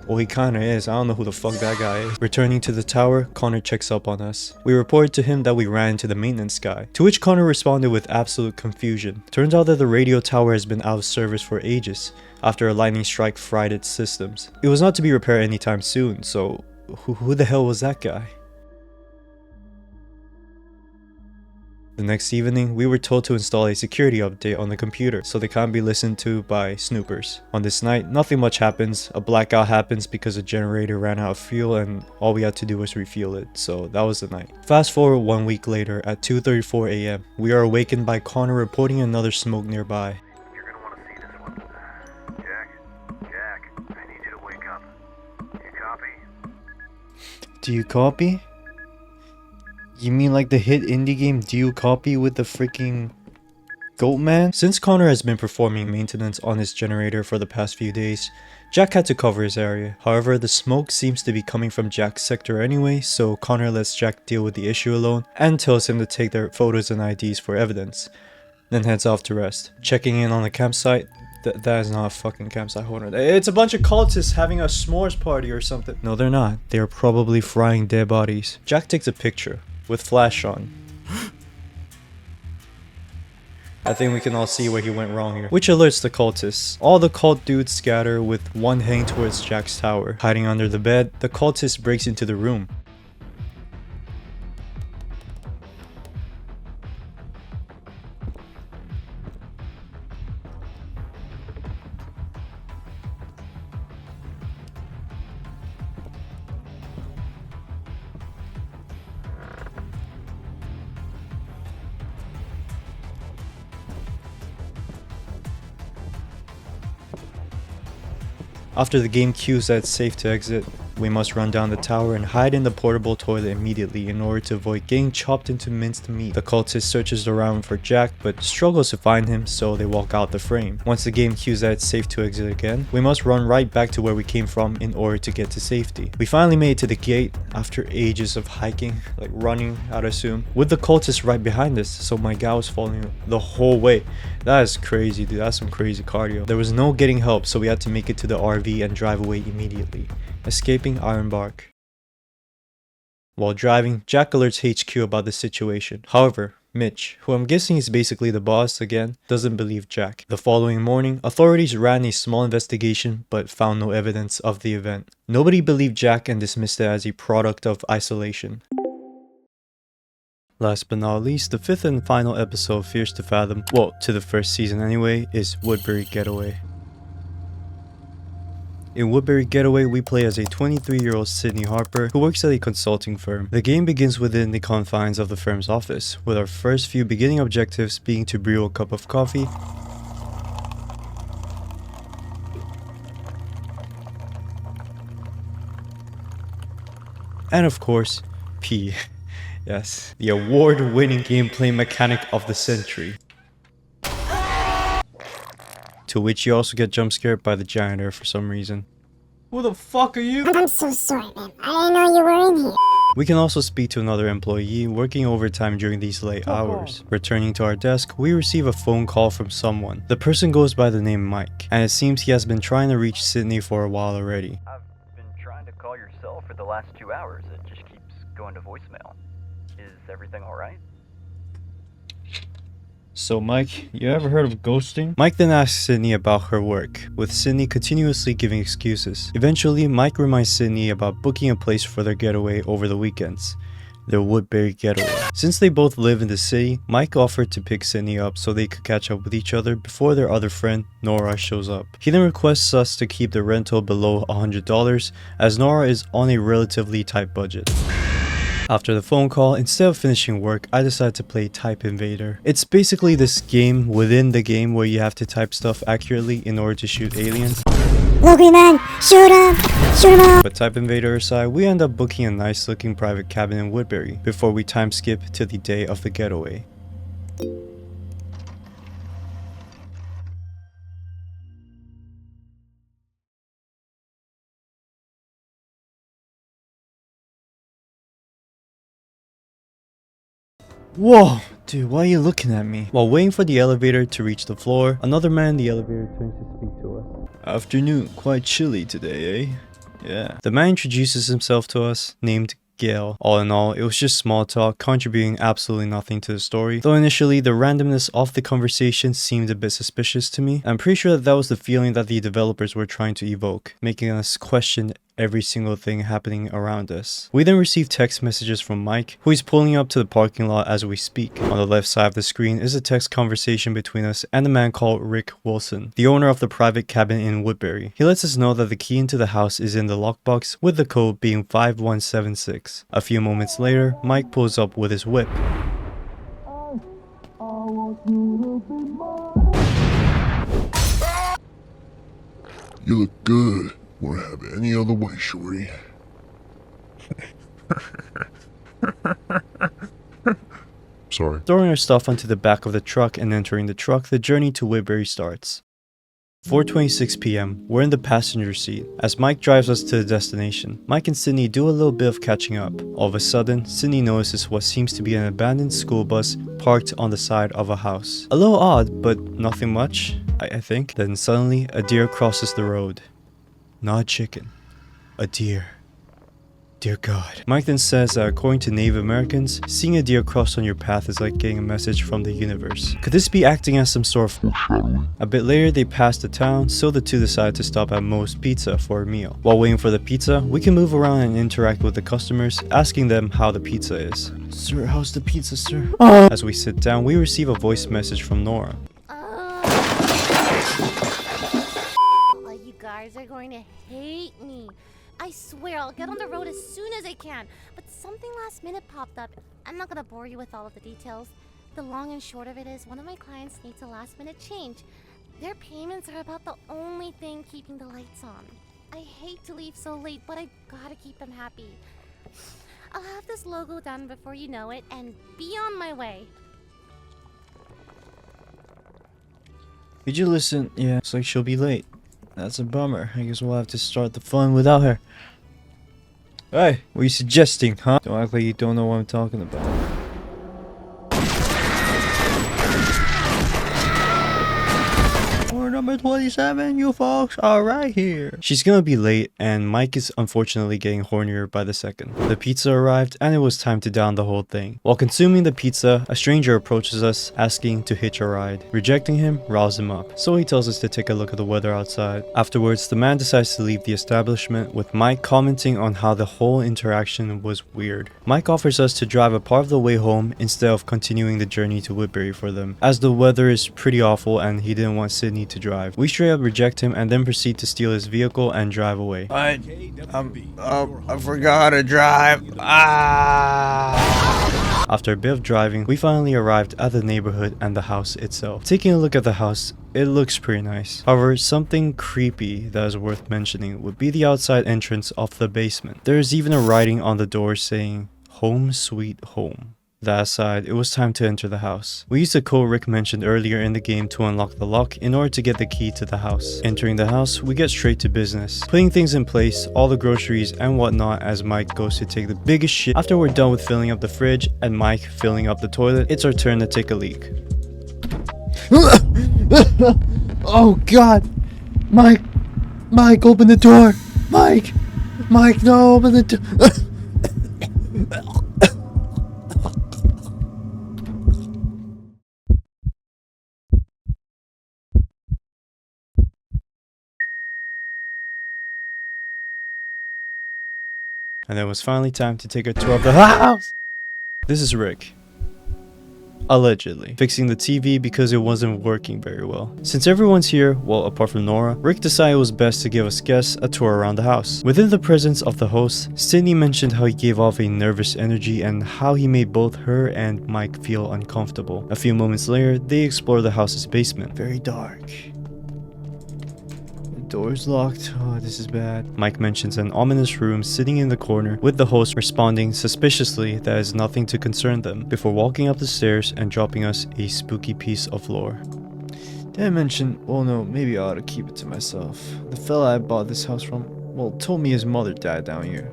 Well, he kinda is. I don't know who the fuck that guy is. Returning to the tower, Connor checks up on us. We reported to him that we ran into the maintenance guy, to which Connor responded with absolute confusion. Turns out that the radio tower has been out of service for ages, after a lightning strike fried its systems. It was not to be repaired anytime soon, so who the hell was that guy? The next evening, we were told to install a security update on the computer so they can't be listened to by snoopers. On this night, nothing much happens. A blackout happens because the generator ran out of fuel and all we had to do was refuel it, so that was the night. Fast forward 1 week later at 2:34 a.m. We are awakened by Connor reporting another smoke nearby. You're gonna want to see this one. Jack, I need you to wake up. You copy? Do you copy? You mean like the hit indie game Do You Copy with the freaking goat man? Since Connor has been performing maintenance on his generator for the past few days, Jack had to cover his area. However, the smoke seems to be coming from Jack's sector anyway, so Connor lets Jack deal with the issue alone and tells him to take their photos and IDs for evidence, then heads off to rest. Checking in on the campsite, that is not a fucking campsite, hold on. It's a bunch of cultists having a s'mores party or something. No, they're not. They are probably frying dead bodies. Jack takes a picture with flash on. I think we can all see where he went wrong here. Which alerts the cultists. All the cult dudes scatter with one heading towards Jack's tower. Hiding under the bed, the cultist breaks into the room. After the game cues that it's safe to exit, we must run down the tower and hide in the portable toilet immediately in order to avoid getting chopped into minced meat. The cultist searches around for Jack but struggles to find him, so they walk out the frame. Once the game cues that it's safe to exit again, we must run right back to where we came from in order to get to safety. We finally made it to the gate after ages of hiking, like running, I'd assume, with the cultist right behind us, so my guy was following the whole way. That is crazy, dude. That's some crazy cardio. There was no getting help, so we had to make it to the RV and drive away immediately, escaping Ironbark. While driving, Jack alerts HQ about the situation. However, Mitch, who I'm guessing is basically the boss again, doesn't believe Jack. The following morning, authorities ran a small investigation but found no evidence of the event. Nobody believed Jack and dismissed it as a product of isolation. Last but not least, the fifth and final episode of Fears to Fathom, well, to the first season anyway, is Woodbury Getaway. In Woodbury Getaway, we play as a 23-year-old Sydney Harper who works at a consulting firm. The game begins within the confines of the firm's office, with our first few beginning objectives being to brew a cup of coffee, and of course, pee. Yes, the award-winning gameplay mechanic of the century. To which you also get jump scared by the janitor for some reason. Who the fuck are you? I'm so sorry, man. I didn't know you were in here. We can also speak to another employee working overtime during these late hours. Returning to our desk, we receive a phone call from someone. The person goes by the name Mike, and it seems he has been trying to reach Sydney for a while already. I've been trying to call your cell for the last 2 hours. It just keeps going to voicemail. Is everything alright? So Mike, you ever heard of ghosting? Mike then asks Sydney about her work, with Sydney continuously giving excuses. Eventually, Mike reminds Sydney about booking a place for their getaway over the weekends. Their Woodbury getaway. Since they both live in the city, Mike offered to pick Sydney up so they could catch up with each other before their other friend, Nora, shows up. He then requests us to keep the rental below $100 as Nora is on a relatively tight budget. After the phone call, instead of finishing work, I decided to play Type Invader. It's basically this game within the game where you have to type stuff accurately in order to shoot aliens. Look, man, shoot him! Shoot him up! But Type Invader aside, we end up booking a nice looking private cabin in Woodbury before we time skip to the day of the getaway. Whoa, dude, why are you looking at me? While waiting for the elevator to reach the floor, another man in the elevator turns to speak to us. Afternoon, quite chilly today, eh? Yeah. The man introduces himself to us, named Gail. All in all, it was just small talk, contributing absolutely nothing to the story. Though initially, the randomness of the conversation seemed a bit suspicious to me. I'm pretty sure that was the feeling that the developers were trying to evoke, making us question every single thing happening around us. We then receive text messages from Mike, who is pulling up to the parking lot as we speak. On the left side of the screen is a text conversation between us and a man called Rick Wilson, the owner of the private cabin in Woodbury. He lets us know that the key into the house is in the lockbox, with the code being 5176. A few moments later, Mike pulls up with his whip. You look good. Won't have it any other way, shorty. Sorry. Throwing our stuff onto the back of the truck and entering the truck, the journey to Woodbury starts. 4:26 p.m. We're in the passenger seat as Mike drives us to the destination. Mike and Sydney do a little bit of catching up. All of a sudden, Sydney notices what seems to be an abandoned school bus parked on the side of a house. A little odd, but nothing much, I think. Then suddenly, a deer crosses the road. Not a chicken, a deer. Dear God. Mike then says that according to Native Americans, seeing a deer cross on your path is like getting a message from the universe. Could this be acting as some sort of... A bit later, they pass the town, so the two decide to stop at Moe's Pizza for a meal. While waiting for the pizza, we can move around and interact with the customers, asking them how the pizza is. Sir, how's the pizza, sir? As we sit down, we receive a voice message from Nora. You guys are going to hate me. I swear I'll get on the road as soon as I can, but something last minute popped up. I'm not gonna bore you with all of the details. The long and short of it is one of my clients needs a last minute change. Their payments are about the only thing keeping the lights on. I hate to leave so late, but I gotta keep them happy. I'll have this logo done before you know it and be on my way. Did you listen? Yeah, looks like she'll be late. That's a bummer. I guess we'll have to start the fun without her. Hey, what are you suggesting, huh? Don't act like you don't know what I'm talking about. Door number 27, you folks are right here. She's gonna be late, and Mike is unfortunately getting hornier by the second. The pizza arrived, and it was time to down the whole thing. While consuming the pizza, a stranger approaches us, asking to hitch a ride. Rejecting him riles him up, so he tells us to take a look at the weather outside. Afterwards, the man decides to leave the establishment, with Mike commenting on how the whole interaction was weird. Mike offers us to drive a part of the way home instead of continuing the journey to Woodbury for them, as the weather is pretty awful and he didn't want Sydney to drive. We straight up reject him and then proceed to steal his vehicle and drive away. I forgot how to drive. After a bit of driving, we finally arrived at the neighborhood and the house itself. Taking a look at the house, it looks pretty nice. However, something creepy that is worth mentioning would be the outside entrance of the basement. There is even a writing on the door saying, "Home Sweet Home." That aside, it was time to enter the house. We used the code Rick mentioned earlier in the game to unlock the lock in order to get the key to the house. Entering the house, we get straight to business, putting things in place, all the groceries and whatnot as Mike goes to take the biggest shit. After we're done with filling up the fridge and Mike filling up the toilet, it's our turn to take a leak. Oh God! Mike! Mike, open the door! Mike! Mike, no, open the door! And then it was finally time to take a tour of the house. This is Rick. Allegedly fixing the TV because it wasn't working very well. Since everyone's here, well apart from Nora, Rick decided it was best to give us guests a tour around the house. Within the presence of the host, Sydney mentioned how he gave off a nervous energy and how he made both her and Mike feel uncomfortable. A few moments later, they explore the house's basement. Very dark. Door's locked. Oh, this is bad. Mike mentions an ominous room sitting in the corner, with the host responding suspiciously that is nothing to concern them, before walking up the stairs and dropping us a spooky piece of lore. Did I mention, well no, maybe I ought to keep it to myself. The fella I bought this house from, well, told me his mother died down here.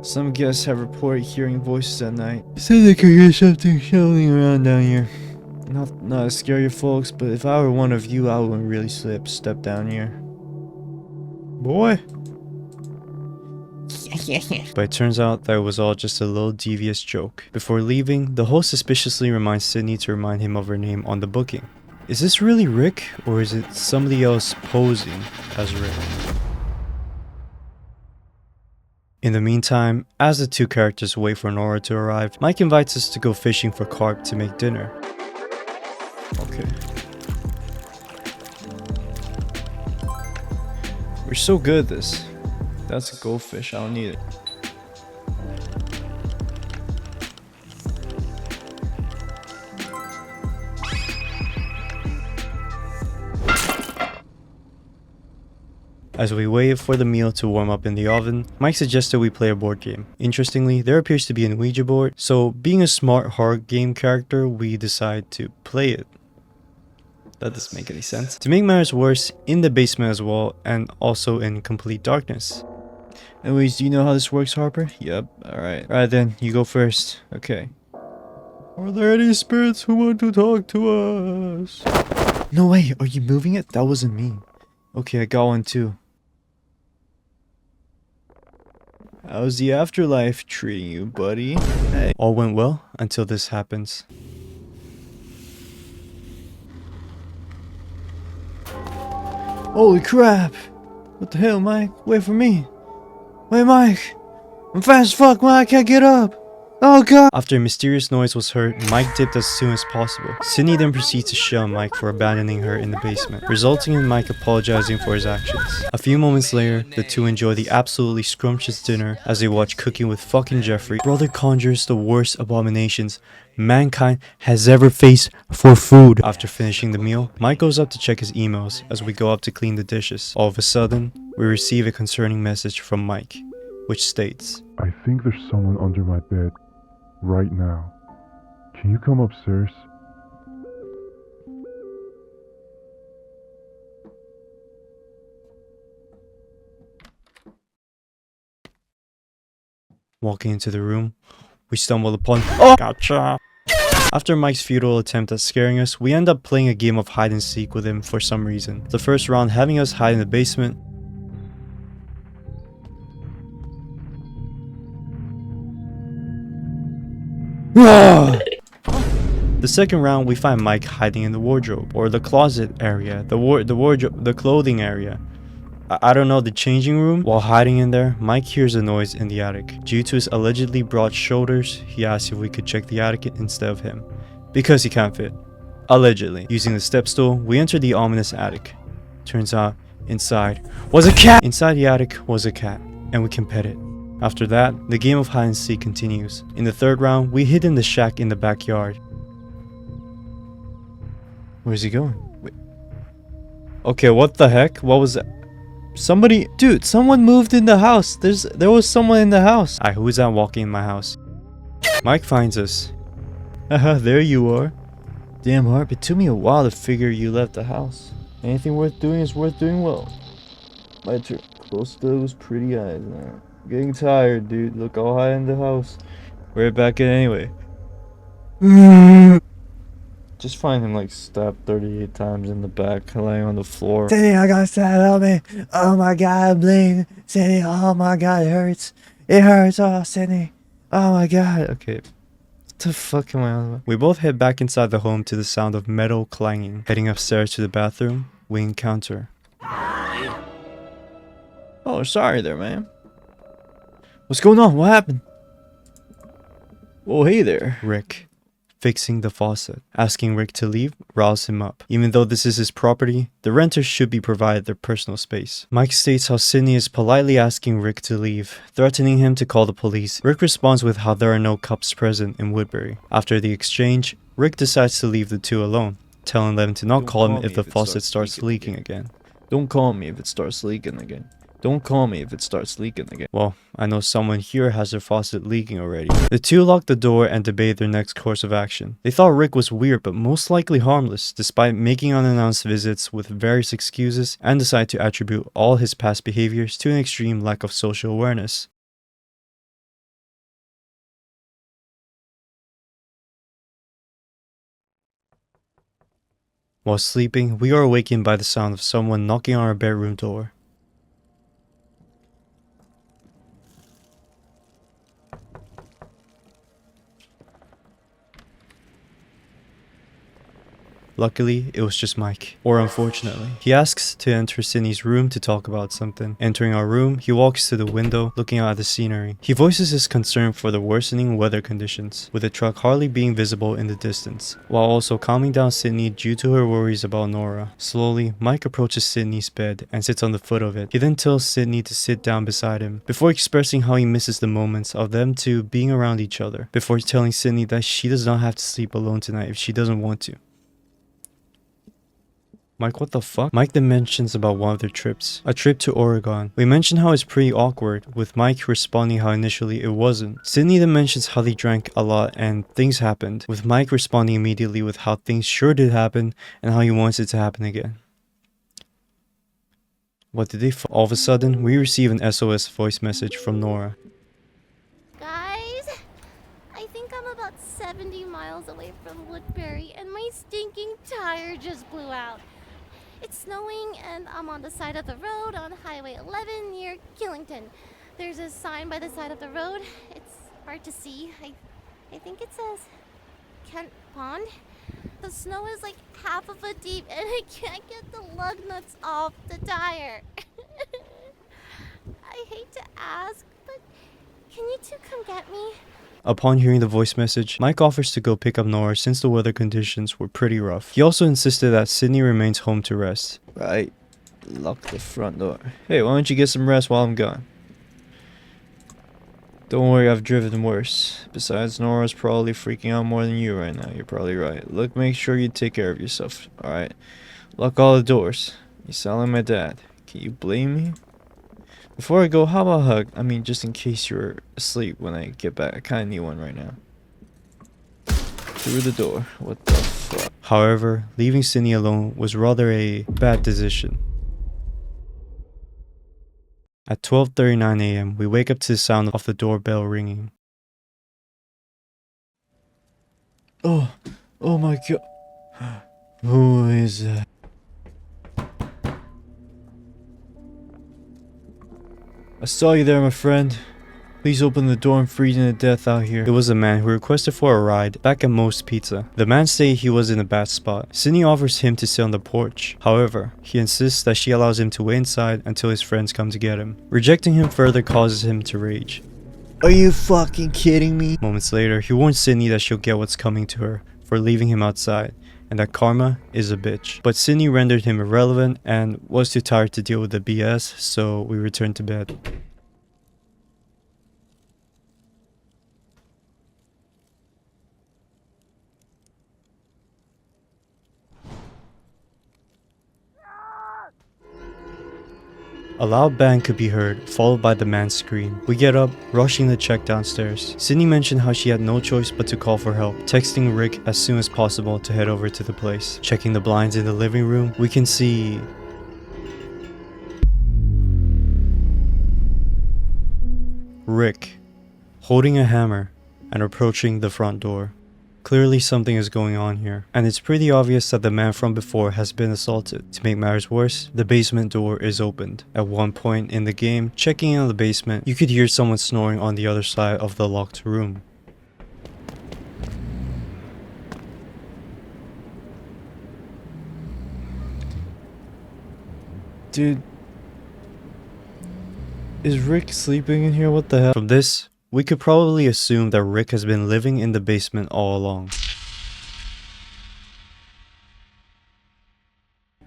Some guests have reported hearing voices at night. Said they could hear something shuffling around down here. Not to scare you folks, but if I were one of you, I wouldn't really step down here. Boy. But it turns out that it was all just a little devious joke. Before leaving, the host suspiciously reminds Sydney to remind him of her name on the booking. Is this really Rick, or is it somebody else posing as Rick? In the meantime, as the two characters wait for Nora to arrive, Mike invites us to go fishing for carp to make dinner. Okay. We're so good at this. That's a goldfish, I don't need it. As we waited for the meal to warm up in the oven, Mike suggested we play a board game. Interestingly, there appears to be an Ouija board, so being a smart horror game character, we decide to play it. That doesn't make any sense. To make matters worse, in the basement as well, and also in complete darkness. Anyways, do you know how this works, Harper? Yep, alright. Alright then, you go first. Okay. Are there any spirits who want to talk to us? No way, are you moving it? That wasn't me. Okay, I got one too. How's the afterlife treating you, buddy? Hey. All went well until this happens. Holy crap! What the hell, Mike? Wait for me. Wait, Mike! I'm fast as fuck, man, I can't get up! Oh god! After a mysterious noise was heard, Mike dipped as soon as possible. Sydney then proceeds to shell Mike for abandoning her in the basement, resulting in Mike apologizing for his actions. A few moments later, the two enjoy the absolutely scrumptious dinner as they watch Cooking with fucking Jeffrey. Brother conjures the worst abominations mankind has ever faced for food. After finishing the meal, Mike goes up to check his emails as we go up to clean the dishes. All of a sudden, we receive a concerning message from Mike, which states, I think there's someone under my bed right now. Can you come upstairs? Walking into the room, we stumble upon Gotcha! After Mike's futile attempt at scaring us, we end up playing a game of hide and seek with him for some reason. The first round having us hide in the basement. The second round we find Mike hiding in the wardrobe, or the closet area, the clothing area. I don't know, the changing room. While hiding in there, Mike hears a noise in the attic. Due to his allegedly broad shoulders, he asks if we could check the attic instead of him, because he can't fit. Allegedly. Using the step stool, we enter the ominous attic. Turns out, inside was a cat! Inside the attic was a cat, and we can pet it. After that, the game of hide and seek continues. In the third round, we hid in the shack in the backyard. Where's he going? Wait. Okay, what the heck? What was that? Somebody, dude, someone moved in the house. There was someone in the house. Who is that walking in my house? Mike finds us. Haha, there you are. Damn, Harp, it took me a while to figure you left the house. Anything worth doing is worth doing well. My turn. Close those pretty eyes now. I'm getting tired, dude. Look all high in the house. We're back in anyway. Just find him like stabbed 38 times in the back, laying on the floor. Cindy, I got stabbed, help me. Oh my god, I'm bleeding. Cindy, oh my god, it hurts. It hurts, oh Cindy. Oh my god. Okay. What the fuck am I on about? We both head back inside the home to the sound of metal clanging. Heading upstairs to the bathroom, we encounter. Oh, sorry there, man. What's going on? What happened? Oh, hey there. Rick. Fixing the faucet. Asking Rick to leave riles him up. Even though this is his property, the renters should be provided their personal space. Mike states how Sydney is politely asking Rick to leave, threatening him to call the police. Rick responds with how there are no cops present in Woodbury. After the exchange, Rick decides to leave the two alone, telling them to not call him if the faucet starts leaking again. Don't call me if it starts leaking again. Don't call me if it starts leaking again. Well, I know someone here has their faucet leaking already. The two locked the door and debated their next course of action. They thought Rick was weird but most likely harmless, despite making unannounced visits with various excuses, and decided to attribute all his past behaviors to an extreme lack of social awareness. While sleeping, we are awakened by the sound of someone knocking on our bedroom door. Luckily, it was just Mike. Or unfortunately. He asks to enter Sydney's room to talk about something. Entering our room, he walks to the window, looking out at the scenery. He voices his concern for the worsening weather conditions, with the truck hardly being visible in the distance, while also calming down Sydney due to her worries about Nora. Slowly, Mike approaches Sydney's bed and sits on the foot of it. He then tells Sydney to sit down beside him, before expressing how he misses the moments of them two being around each other, before telling Sydney that she does not have to sleep alone tonight if she doesn't want to. Mike, what the fuck? Mike then mentions about one of their trips, a trip to Oregon. We mention how it's pretty awkward, with Mike responding how initially it wasn't. Sydney then mentions how they drank a lot and things happened, with Mike responding immediately with how things sure did happen and how he wants it to happen again. What did they all of a sudden, we receive an SOS voice message from Nora. Guys, I think I'm about 70 miles away from Woodbury and my stinking tire just blew out. It's snowing and I'm on the side of the road on Highway 11 near Killington. There's a sign by the side of the road. It's hard to see. I think it says Kent Pond. The snow is like half a foot deep and I can't get the lug nuts off the tire. I hate to ask, but can you two come get me? Upon hearing the voice message, Mike offers to go pick up Nora since the weather conditions were pretty rough. He also insisted that Sydney remains home to rest. Right. Lock the front door. Hey, why don't you get some rest while I'm gone? Don't worry, I've driven worse. Besides, Nora's probably freaking out more than you right now. You're probably right. Look, make sure you take care of yourself, alright? Lock all the doors. You sound like my dad. Can you blame me? Before I go, how about a hug? I mean, just in case you're asleep when I get back. I kinda need one right now. Through the door. What the fuck? However, leaving Sydney alone was rather a bad decision. At 12:39 a.m., we wake up to the sound of the doorbell ringing. Oh my god. Who is that? I saw you there, my friend. Please open the door, I'm freezing to death out here. It was a man who requested for a ride back at Moe's Pizza. The man stated he was in a bad spot. Sydney offers him to sit on the porch. However, he insists that she allows him to wait inside until his friends come to get him. Rejecting him further causes him to rage. Are you fucking kidding me? Moments later, he warns Sydney that she'll get what's coming to her for leaving him outside, and that karma is a bitch. But Sydney rendered him irrelevant and was too tired to deal with the BS, so we returned to bed. A loud bang could be heard, followed by the man's scream. We get up, rushing to check downstairs. Sydney mentioned how she had no choice but to call for help, texting Rick as soon as possible to head over to the place. Checking the blinds in the living room, we can see Rick holding a hammer and approaching the front door. Clearly something is going on here, and it's pretty obvious that the man from before has been assaulted. To make matters worse, the basement door is opened. At one point in the game, checking in the basement, you could hear someone snoring on the other side of the locked room. Dude. Is Rick sleeping in here? What the hell? From this, we could probably assume that Rick has been living in the basement all along.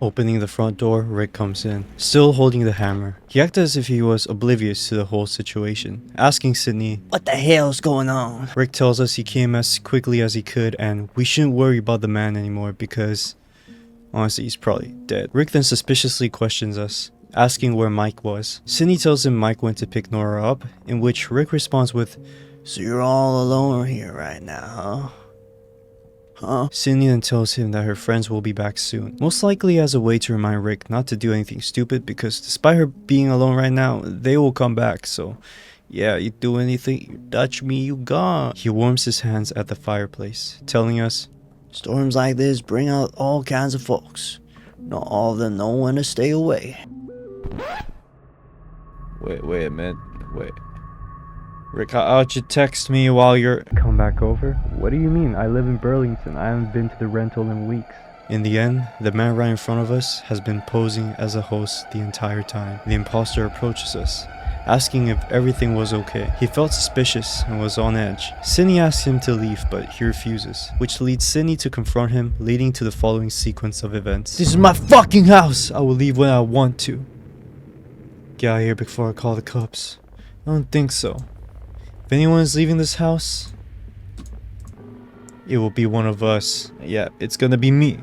Opening the front door, Rick comes in, still holding the hammer. He acted as if he was oblivious to the whole situation, asking Sydney, "What the hell's going on?" Rick tells us he came as quickly as he could and we shouldn't worry about the man anymore because honestly he's probably dead. Rick then suspiciously questions us, asking where Mike was. Sydney tells him Mike went to pick Nora up, in which Rick responds with, "So you're all alone here right now, huh? Sydney then tells him that her friends will be back soon, most likely as a way to remind Rick not to do anything stupid because despite her being alone right now, they will come back, so yeah, you do anything, you touch me, you gone." He warms his hands at the fireplace, telling us, "Storms like this bring out all kinds of folks. Not all of them know when to stay away." Wait a minute. Wait. Rick, how'd you text me while you're... Come back over? What do you mean? I live in Burlington. I haven't been to the rental in weeks. In the end, the man right in front of us has been posing as a host the entire time. The imposter approaches us, asking if everything was okay. He felt suspicious and was on edge. Sydney asks him to leave, but he refuses, which leads Sydney to confront him, leading to the following sequence of events. This is my fucking house! I will leave when I want to. Get out of here before I call the cops. I don't think so. If anyone is leaving this house, it will be one of us. Yeah, it's gonna be me.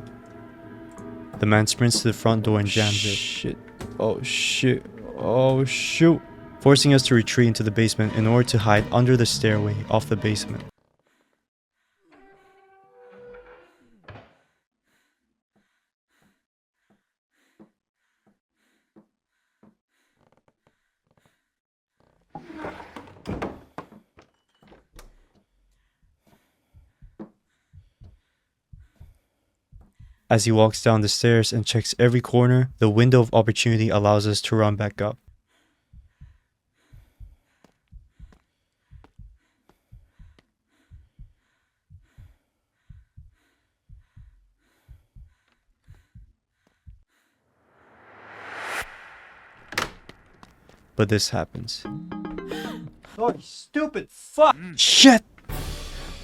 The man sprints to the front door and jams it. Shit. Oh shit. Oh shoot. Forcing us to retreat into the basement in order to hide under the stairway off the basement. As he walks down the stairs and checks every corner, the window of opportunity allows us to run back up. But this happens. Oh, you stupid fuck! Shit!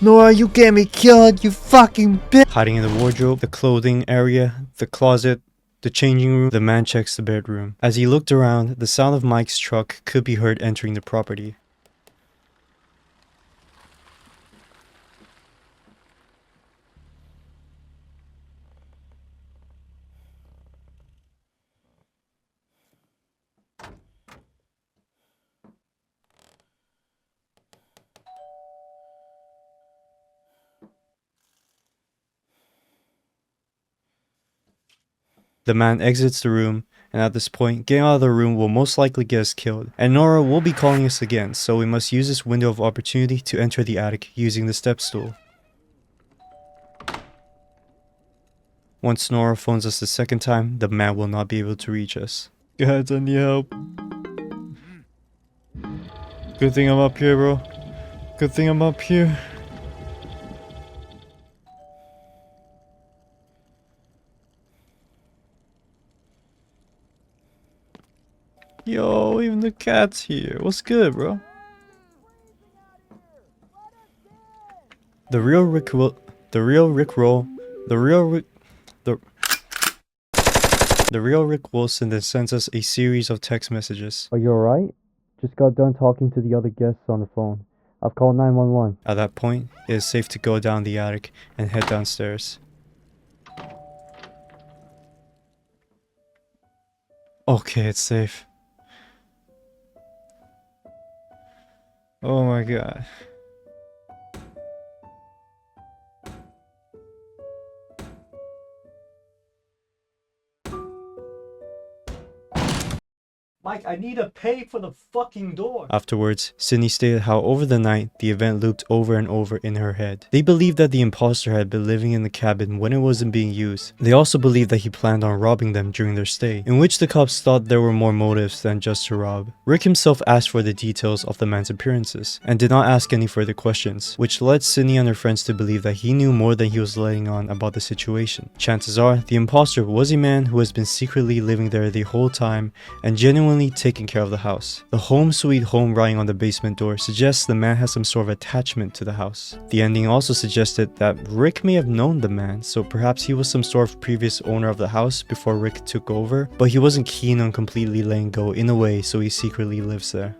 Nora, you get me killed, you fucking bitch! Hiding in the wardrobe, the clothing area, the closet, the changing room, the man checks the bedroom. As he looked around, the sound of Mike's truck could be heard entering the property. The man exits the room, and at this point, getting out of the room will most likely get us killed. And Nora will be calling us again, so we must use this window of opportunity to enter the attic using the step stool. Once Nora phones us the second time, the man will not be able to reach us. Guys, I need help. Good thing I'm up here, bro. Good thing I'm up here. Yo, even the cat's here. What's good, bro? The real Rick Wilson then sends us a series of text messages. Are you alright? Just got done talking to the other guests on the phone. I've called 911. At that point, it is safe to go down the attic and head downstairs. Okay, it's safe. my god. Mike, I need to pay for the fucking door. Afterwards, Sydney stated how over the night, the event looped over and over in her head. They believed that the imposter had been living in the cabin when it wasn't being used. They also believed that he planned on robbing them during their stay, in which the cops thought there were more motives than just to rob. Rick himself asked for the details of the man's appearances, and did not ask any further questions, which led Sydney and her friends to believe that he knew more than he was letting on about the situation. Chances are, the imposter was a man who has been secretly living there the whole time and genuinely taking care of the house. The home sweet home writing on the basement door suggests the man has some sort of attachment to the house. The ending also suggested that Rick may have known the man, so perhaps he was some sort of previous owner of the house before Rick took over, but he wasn't keen on completely letting go in a way, so he secretly lives there.